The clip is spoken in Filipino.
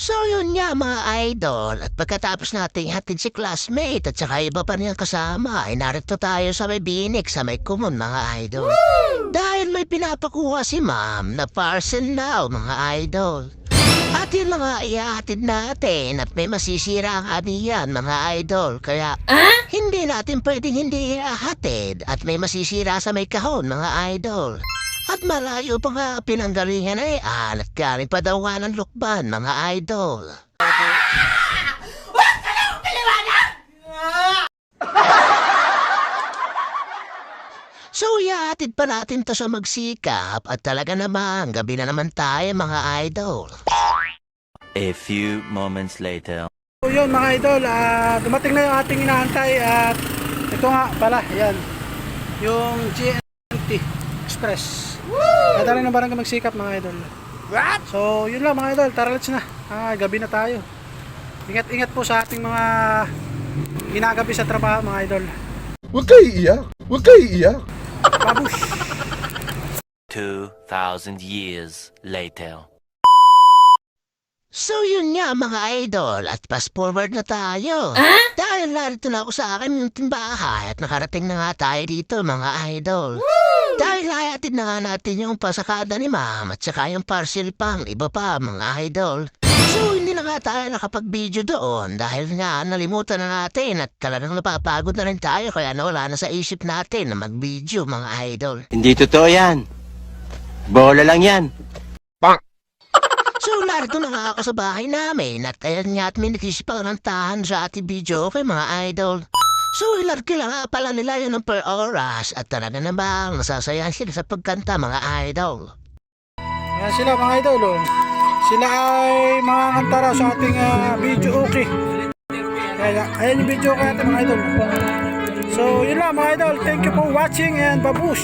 So yun nga mga idol, at pagkatapos nating hatid si classmate at saka iba pa niyang kasama ay narito tayo sa may binik sa may kumon mga idol. Dahil may pinapakuha si ma'am na parcel now mga idol. At yun mga ihahatid natin at may masisira ang aniyan mga idol. Kaya hindi natin pwedeng hindi ihahatid at may masisira sa may kahon mga idol. At malayo pa nga pinanggalingan ay at galing pa daw nga ng lukban mga idol. So ihahatid pa natin to sa magsikap at talaga naman gabi na naman tayo mga idol. A few moments later. So yun mga idol, dumating na yung ating inaantay at ito nga pala, yan, yung GNT Express. Nadali ng barangay magsikap mga idol. So yun lang mga idol, tara let's na. Gabi na tayo. Ingat-ingat po sa ating mga ginagabi sa trabaho mga idol. Huwag kayo iiyak! Huwag kayo iiyak! Babush! 2,000 years later. So yun nga mga idol at fast forward na tayo. Dahil narito na ako sa akin yung timbahay at nakarating na nga tayo dito mga idol. Dahil hayatid na nga natin yung pasakada ni ma'am at saka yung parcel pang iba pa mga idol. So hindi na nga tayo nakapag-video doon dahil nga nalimutan na natin at talagang napapagod na rin tayo kaya nawala na sa isip natin na mag-video mga idol. Hindi totoo yan. Bola lang yan. So narito na nga ako sa bahay namin at ayan nga at may nagsisipagrantahan sa ating video kay mga idol. So ilarkila nga pala nila yun ng per oras at talaga namang nasasayahan sila sa pagkanta mga idol. Yan sila mga idol, oh. Sila ay mga kantara sa ating video okay. Kaya ayan yung video okay natin mga idol. So yun lang mga idol, thank you for watching and babush!